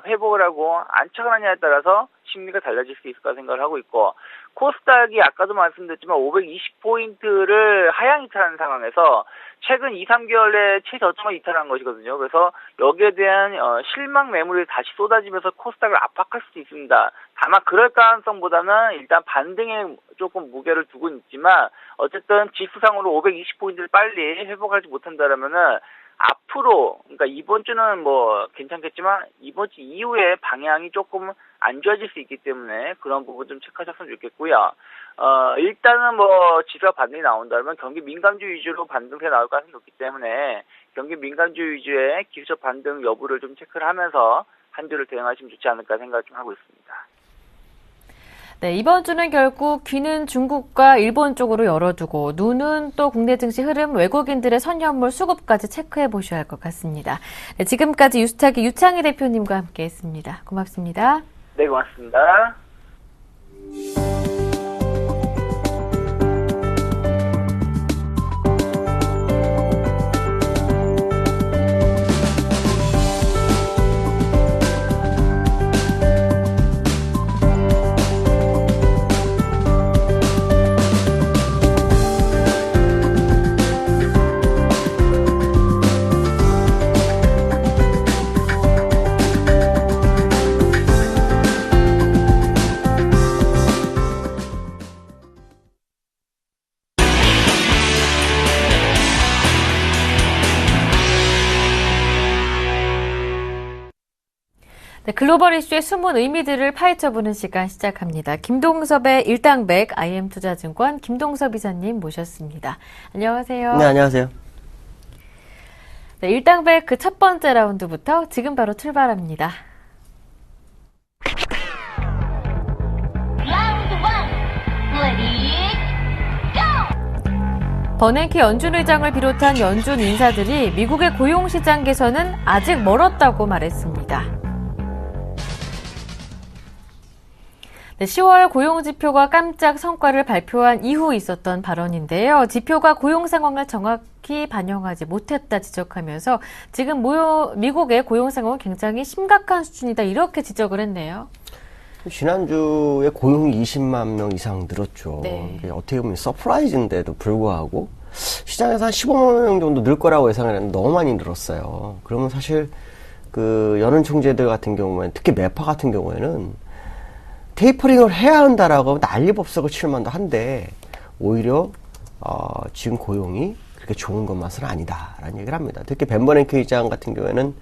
회복을 하고 안착하느냐에 따라서 심리가 달라질 수 있을까 생각을 하고 있고, 코스닥이 아까도 말씀드렸지만 520포인트를 하향 이탈하는 상황에서 최근 2, 3개월 내에 최저점을 이탈한 것이거든요. 그래서 여기에 대한 실망 매물이 다시 쏟아지면서 코스닥을 압박할 수도 있습니다. 다만 그럴 가능성보다는 일단 반등에 조금 무게를 두고 있지만 어쨌든 지수상으로 520포인트를 빨리 회복하지 못한다라면은 앞으로, 그러니까 이번 주는 뭐 괜찮겠지만 이번 주 이후에 방향이 조금 안 좋아질 수 있기 때문에 그런 부분 좀 체크하셨으면 좋겠고요. 일단은 뭐 지수가 반등이 나온다면 경기 민감주 위주로 반등세 나올 가능성이 높기 때문에 경기 민감주 위주의 기술적 반등 여부를 좀 체크를 하면서 한 주를 대응하시면 좋지 않을까 생각을 좀 하고 있습니다. 네, 이번 주는 결국 귀는 중국과 일본 쪽으로 열어두고 눈은 또 국내 증시 흐름, 외국인들의 선현물 수급까지 체크해 보셔야 할 것 같습니다. 네, 지금까지 유스타기 유창희 대표님과 함께했습니다. 고맙습니다. 네, 고맙습니다. 네, 글로벌 이슈의 숨은 의미들을 파헤쳐보는 시간 시작합니다. 김동섭의 일당백 IM투자증권 김동섭 이사님 모셨습니다. 안녕하세요. 네, 안녕하세요. 네, 일당백 그 첫 번째 라운드부터 지금 바로 출발합니다. 라운드 1, ready, go! 버냉키 연준 의장을 비롯한 연준 인사들이 미국의 고용시장 개선은 아직 멀었다고 말했습니다. 네, 10월 고용지표가 깜짝 성과를 발표한 이후 있었던 발언인데요. 지표가 고용 상황을 정확히 반영하지 못했다 지적하면서 지금 미국의 고용 상황은 굉장히 심각한 수준이다 이렇게 지적을 했네요. 지난주에 고용이 20만 명 이상 늘었죠. 네. 어떻게 보면 서프라이즈인데도 불구하고 시장에서 한 15만 명 정도 늘 거라고 예상을 했는데 너무 많이 늘었어요. 그러면 사실 그 연은 총재들 같은 경우에는 특히 매파 같은 경우에는 테이퍼링을 해야 한다라고 난리법석을 칠 만도 한데 오히려 지금 고용이 그렇게 좋은 것만은 아니다라는 얘기를 합니다. 특히 벤 버냉키 의장 같은 경우에는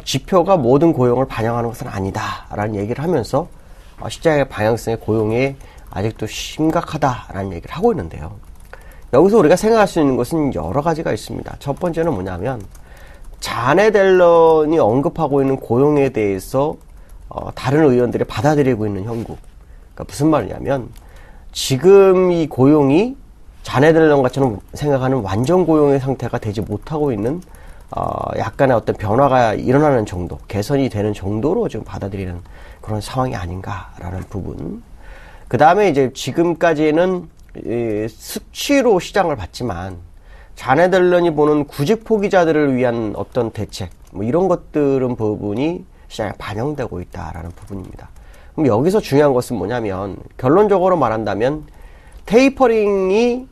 지표가 모든 고용을 반영하는 것은 아니다라는 얘기를 하면서 시장의 방향성의 고용에 아직도 심각하다라는 얘기를 하고 있는데요. 여기서 우리가 생각할 수 있는 것은 여러 가지가 있습니다. 첫 번째는 뭐냐면 자넷 옐런이 언급하고 있는 고용에 대해서 다른 의원들이 받아들이고 있는 형국. 그러니까 무슨 말이냐면 지금 이 고용이 자넷 옐런 것처럼 생각하는 완전 고용의 상태가 되지 못하고 있는 약간의 어떤 변화가 일어나는 정도, 개선이 되는 정도로 지금 받아들이는 그런 상황이 아닌가라는 부분. 그 다음에 이제 지금까지는 수치로 시장을 봤지만 자넷 옐런이 보는 구직 포기자들을 위한 어떤 대책, 뭐 이런 것들은 부분이 시장에 반영되고 있다라는 부분입니다. 그럼 여기서 중요한 것은 뭐냐면 결론적으로 말한다면 테이퍼링이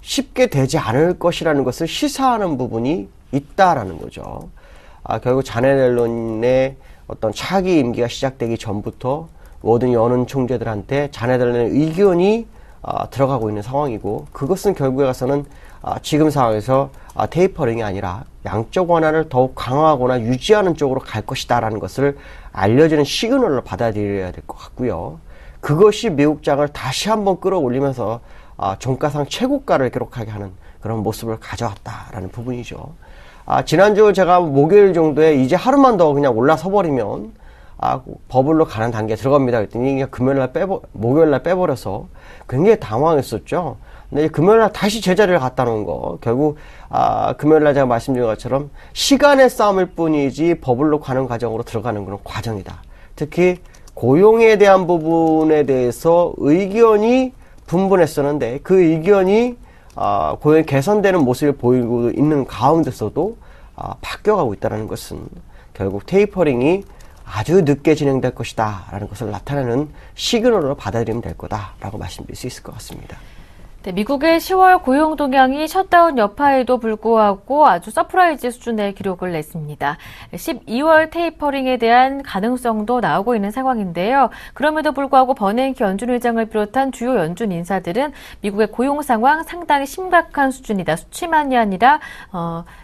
쉽게 되지 않을 것이라는 것을 시사하는 부분이 있다라는 거죠. 결국 자넷 옐런의 어떤 차기 임기가 시작되기 전부터 모든 연은 총재들한테 자넷 옐런의 의견이 들어가고 있는 상황이고 그것은 결국에 가서는 지금 상황에서 테이퍼링이 아니라 양적 완화를 더욱 강화하거나 유지하는 쪽으로 갈 것이다 라는 것을 알려주는 시그널로 받아들여야 될 것 같고요. 그것이 미국장을 다시 한번 끌어올리면서 종가상 최고가를 기록하게 하는 그런 모습을 가져왔다라는 부분이죠. 지난주 제가 목요일 정도에 이제 하루만 더 그냥 올라서 버리면 버블로 가는 단계에 들어갑니다. 그랬더니 그냥 목요일날 빼버려서 굉장히 당황했었죠. 근데 금요일날 다시 제자리를 갖다 놓은 거 결국 금요일날 제가 말씀드린 것처럼 시간의 싸움일 뿐이지 버블로 가는 과정으로 들어가는 그런 과정이다. 특히 고용에 대한 부분에 대해서 의견이 분분했었는데 그 의견이 고용이 개선되는 모습을 보이고 있는 가운데서도 바뀌어가고 있다는 것은 결국 테이퍼링이 아주 늦게 진행될 것이다 라는 것을 나타내는 시그널로 받아들이면 될 거다라고 말씀드릴 수 있을 것 같습니다. 네, 미국의 10월 고용 동향이 셧다운 여파에도 불구하고 아주 서프라이즈 수준의 기록을 냈습니다. 12월 테이퍼링에 대한 가능성도 나오고 있는 상황인데요. 그럼에도 불구하고 버냉키 연준 의장을 비롯한 주요 연준 인사들은 미국의 고용 상황 상당히 심각한 수준이다. 수치만이 아니라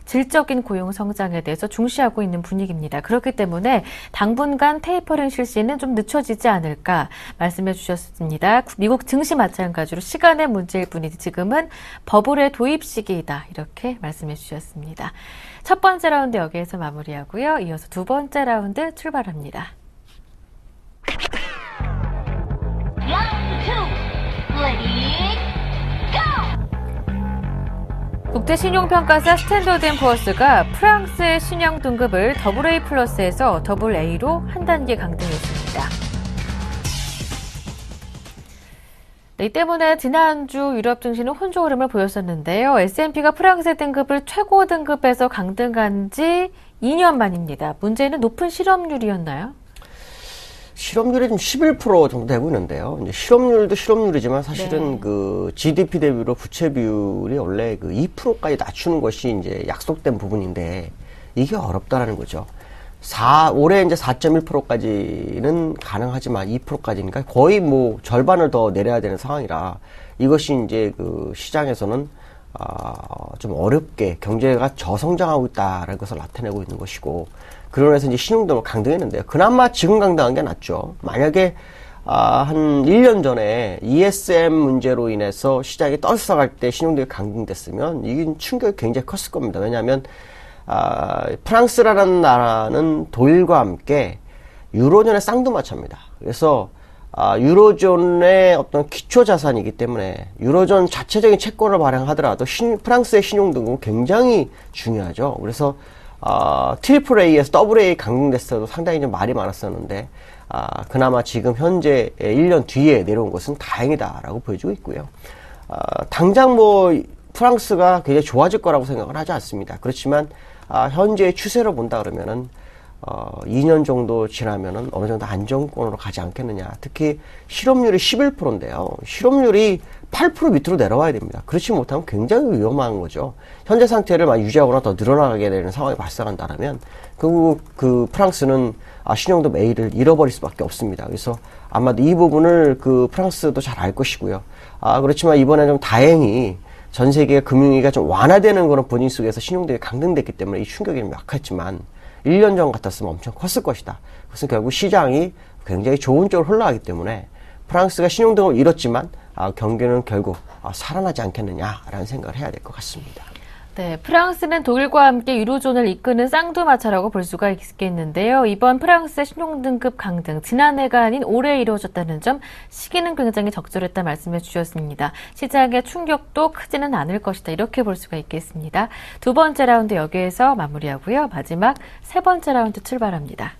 질적인 고용 성장에 대해서 중시하고 있는 분위기입니다. 그렇기 때문에 당분간 테이퍼링 실시는 좀 늦춰지지 않을까 말씀해 주셨습니다. 미국 증시 마찬가지로 시간의 문제일 뿐이지 지금은 버블의 도입 시기이다. 이렇게 말씀해 주셨습니다. 첫 번째 라운드 여기에서 마무리하고요. 이어서 두 번째 라운드 출발합니다. 국제신용평가사 스탠더드&푸어스가 프랑스의 신용 등급을 AA 플러스에서 AA로 한 단계 강등했습니다. 이 때문에 지난주 유럽 증시는 혼조 흐름을 보였었는데요. S&P가 프랑스의 등급을 최고 등급에서 강등한 지 2년 만입니다. 문제는 높은 실업률이었나요? 실업률이 좀 11% 정도 되고 있는데요. 이제 실업률도 실업률이지만 사실은 네. 그 GDP 대비로 부채 비율이 원래 그 2%까지 낮추는 것이 이제 약속된 부분인데 이게 어렵다라는 거죠. 올해 이제 4.1%까지는 가능하지만 2%까지니까 거의 뭐 절반을 더 내려야 되는 상황이라 이것이 이제 그 시장에서는 좀 어렵게 경제가 저성장하고 있다라는 것을 나타내고 있는 것이고 그러면서 이제 신용등을 강등했는데요. 그나마 지금 강등한 게 낫죠. 만약에 한 1년 전에 ESM 문제로 인해서 시장이 떠들썩할 때 신용등이 강등됐으면 이게 충격이 굉장히 컸을 겁니다. 왜냐하면 프랑스라는 나라는 독일과 함께 유로존의 쌍두마차입니다. 그래서 유로존의 어떤 기초 자산이기 때문에 유로존 자체적인 채권을 발행하더라도 프랑스의 신용등급은 굉장히 중요하죠. 그래서 트리플 A에서 더블 A 강등됐을 때도 상당히 좀 말이 많았었는데 그나마 지금 현재 1년 뒤에 내려온 것은 다행이다라고 보여지고 있고요. 당장 뭐 프랑스가 굉장히 좋아질 거라고 생각을 하지 않습니다. 그렇지만 현재의 추세로 본다 그러면은 2년 정도 지나면은 어느 정도 안정권으로 가지 않겠느냐. 특히 실업률이 11%인데요. 실업률이 8% 밑으로 내려와야 됩니다. 그렇지 못하면 굉장히 위험한 거죠. 현재 상태를 만 유지하거나 더 늘어나게 되는 상황이 발생한다면 결국 그 프랑스는 신용도 A를 잃어버릴 수밖에 없습니다. 그래서 아마도 이 부분을 그 프랑스도 잘 알 것이고요. 그렇지만 이번에 좀 다행히 전 세계 금융위기가 좀 완화되는 그런 분위기 속에서 신용등이 강등됐기 때문에 이 충격이 좀 약했지만 1년 전 같았으면 엄청 컸을 것이다. 그것은 결국 시장이 굉장히 좋은 쪽으로 흘러가기 때문에 프랑스가 신용등을 잃었지만 경기는 결국 살아나지 않겠느냐라는 생각을 해야 될 것 같습니다. 네, 프랑스는 독일과 함께 유로존을 이끄는 쌍두마차라고 볼 수가 있겠는데요. 이번 프랑스의 신용등급 강등, 지난해가 아닌 올해 이루어졌다는 점, 시기는 굉장히 적절했다 말씀해 주셨습니다. 시장의 충격도 크지는 않을 것이다. 이렇게 볼 수가 있겠습니다. 두 번째 라운드 여기에서 마무리하고요. 마지막 세 번째 라운드 출발합니다.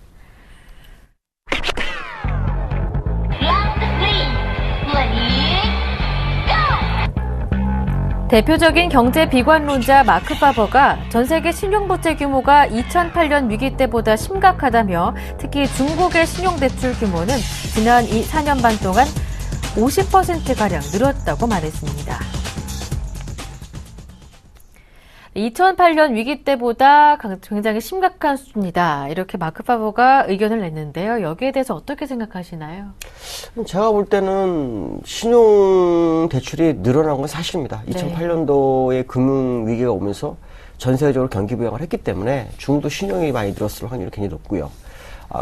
대표적인 경제 비관론자 마크 파버가 전 세계 신용부채 규모가 2008년 위기 때보다 심각하다며 특히 중국의 신용대출 규모는 지난 4년 반 동안 50%가량 늘었다고 말했습니다. 2008년 위기 때보다 굉장히 심각한 수준이다. 이렇게 마크 파버가 의견을 냈는데요. 여기에 대해서 어떻게 생각하시나요? 제가 볼 때는 신용 대출이 늘어난 건 사실입니다. 2008년도에 금융 위기가 오면서 전 세계적으로 경기 부양을 했기 때문에 중국도 신용이 많이 늘었을 확률이 굉장히 높고요.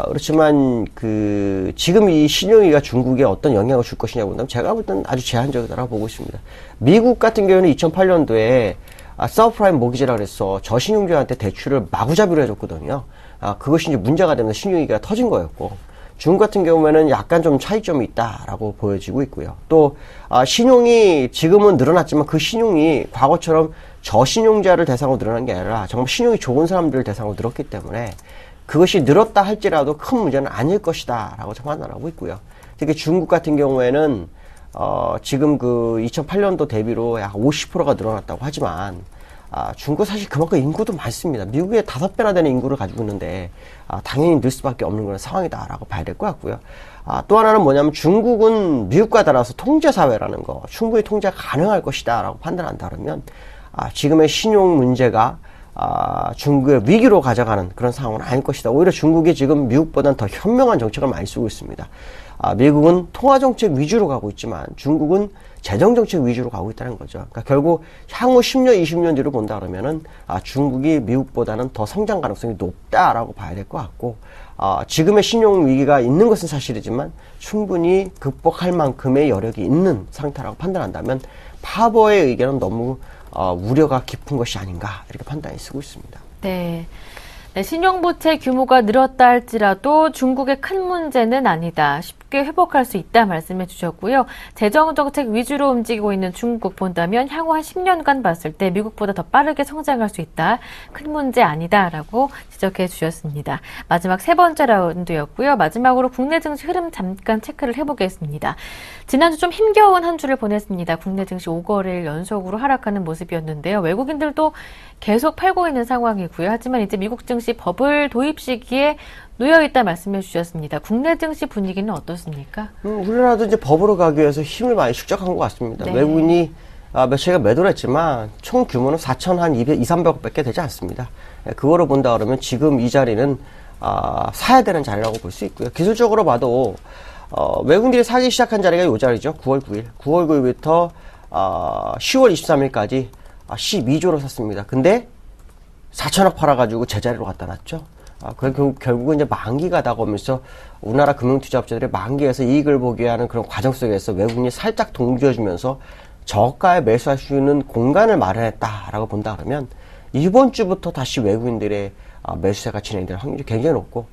그렇지만 지금 이 신용위기가 중국에 어떤 영향을 줄 것이냐고 본다면 제가 볼 때는 아주 제한적이다라고 보고 있습니다. 미국 같은 경우는 2008년도에 서브프라임 모기지라 그래서 저신용주한테 대출을 마구잡이로 해줬거든요. 그것이 이제 문제가 되면서 신용위기가 터진 거였고, 중국 같은 경우에는 약간 좀 차이점이 있다라고 보여지고 있고요. 또 신용이 지금은 늘어났지만 그 신용이 과거처럼 저신용자를 대상으로 늘어난 게 아니라 정말 신용이 좋은 사람들을 대상으로 늘었기 때문에 그것이 늘었다 할지라도 큰 문제는 아닐 것이다라고 판단하고 있고요. 특히 중국 같은 경우에는 지금 2008년도 대비로 약 50%가 늘어났다고 하지만, 중국 사실 그만큼 인구도 많습니다. 미국의 5배나 되는 인구를 가지고 있는데, 당연히 늘 수밖에 없는 그런 상황이다라고 봐야 될 것 같고요. 또 하나는 뭐냐면 중국은 미국과 달라서 통제사회라는 거, 충분히 통제가 가능할 것이다라고 판단한다면, 지금의 신용 문제가 중국의 위기로 가져가는 그런 상황은 아닐 것이다. 오히려 중국이 지금 미국보다는 더 현명한 정책을 많이 쓰고 있습니다. 미국은 통화정책 위주로 가고 있지만 중국은 재정정책 위주로 가고 있다는 거죠. 그러니까 결국 향후 10년, 20년 뒤로 본다 그러면은 중국이 미국보다는 더 성장 가능성이 높다라고 봐야 될 것 같고, 지금의 신용 위기가 있는 것은 사실이지만 충분히 극복할 만큼의 여력이 있는 상태라고 판단한다면 파버의 의견은 너무 우려가 깊은 것이 아닌가 이렇게 판단이 쓰고 있습니다. 네. 신용부채 규모가 늘었다 할지라도 중국의 큰 문제는 아니다. 쉽게 회복할 수 있다 말씀해 주셨고요. 재정정책 위주로 움직이고 있는 중국 본다면 향후 한 10년간 봤을 때 미국보다 더 빠르게 성장할 수 있다. 큰 문제 아니다라고 지적해 주셨습니다. 마지막 세 번째 라운드였고요. 마지막으로 국내 증시 흐름 잠깐 체크를 해보겠습니다. 지난주 좀 힘겨운 한 주를 보냈습니다. 국내 증시 5거래일 연속으로 하락하는 모습이었는데요. 외국인들도 계속 팔고 있는 상황이고요. 하지만 이제 미국 증시 버블 도입 시기에 놓여있다 말씀해 주셨습니다. 국내 증시 분위기는 어떻습니까? 우리나라도 이제 버블로 가기 위해서 힘을 많이 축적한 것 같습니다. 네. 외국인이 며칠가 매도를 했지만 총 규모는 4,200, 300억밖에 되지 않습니다. 그거로 본다 그러면 지금 이 자리는 사야 되는 자리라고 볼 수 있고요. 기술적으로 봐도 외국인들이 사기 시작한 자리가 이 자리죠. 9월 9일. 9월 9일부터 10월 23일까지 12조로 샀습니다. 근데 4천억 팔아가지고 제자리로 갖다 놨죠. 결국은 이제 만기가 다가오면서 우리나라 금융투자업체들이 만기에서 이익을 보게 하는 그런 과정 속에서 외국인이 살짝 동조해주면서 저가에 매수할 수 있는 공간을 마련했다라고 본다 그러면 이번 주부터 다시 외국인들의 매수세가 진행될 확률이 굉장히 높고,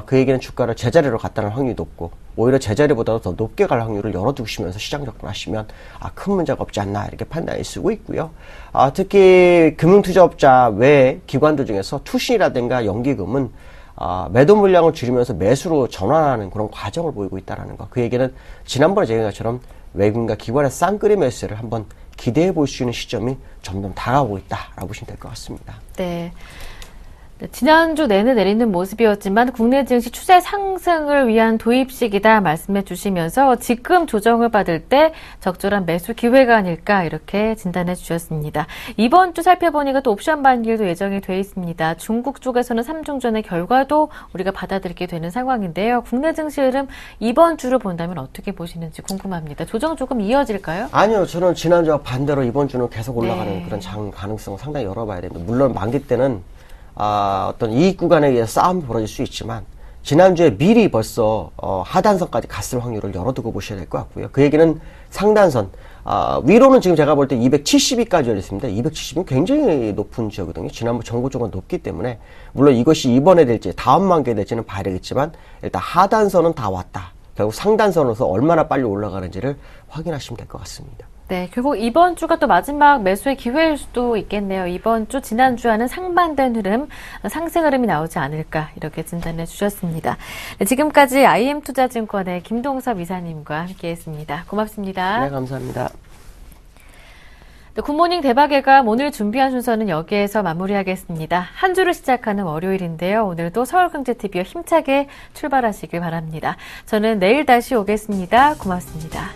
그 얘기는 주가를 제자리로 갖다 놓을 확률이 높고, 오히려 제자리보다도 더 높게 갈 확률을 열어두시면서 시장 접근하시면 큰 문제가 없지 않나 이렇게 판단이 쓰고 있고요. 특히 금융투자업자 외 기관들 중에서 투신이라든가 연기금은 매도 물량을 줄이면서 매수로 전환하는 그런 과정을 보이고 있다는 거. 그 얘기는 지난번에 제가 것처럼 외국인과 기관의 쌍끌이 매수를 한번 기대해 볼 수 있는 시점이 점점 다가오고 있다라고 보시면 될 것 같습니다. 네. 지난주 내내 내리는 모습이었지만 국내 증시 추세 상승을 위한 도입식이다 말씀해 주시면서 지금 조정을 받을 때 적절한 매수 기회가 아닐까 이렇게 진단해 주셨습니다. 이번 주 살펴보니까 또 옵션 반기일도 예정이 돼 있습니다. 중국 쪽에서는 3중전의 결과도 우리가 받아들이게 되는 상황인데요. 국내 증시 흐름 이번 주로 본다면 어떻게 보시는지 궁금합니다. 조정 조금 이어질까요? 아니요. 저는 지난주와 반대로 이번 주는 계속 올라가는 그런 장 가능성을 상당히 열어봐야 됩니다. 물론 만기 때는 어떤 이익 구간에 의해서 싸움이 벌어질 수 있지만 지난주에 미리 벌써 하단선까지 갔을 확률을 열어두고 보셔야 될 것 같고요. 그 얘기는 상단선 위로는 지금 제가 볼 때 270위까지 열렸습니다. 270은 굉장히 높은 지역이거든요. 지난번 정고 쪽은 높기 때문에 물론 이것이 이번에 될지 다음 만기에 될지는 봐야 되겠지만 일단 하단선은 다 왔다. 결국 상단선으로서 얼마나 빨리 올라가는지를 확인하시면 될 것 같습니다. 네, 결국 이번 주가 또 마지막 매수의 기회일 수도 있겠네요. 이번 주 지난주와는 상반된 흐름, 상승 흐름이 나오지 않을까 이렇게 진단해 주셨습니다. 네, 지금까지 IM투자증권의 김동섭 이사님과 함께했습니다. 고맙습니다. 네, 감사합니다. 네, 굿모닝 대박예감 오늘 준비한 순서는 여기에서 마무리하겠습니다. 한 주를 시작하는 월요일인데요. 오늘도 서울경제TV와 힘차게 출발하시길 바랍니다. 저는 내일 다시 오겠습니다. 고맙습니다.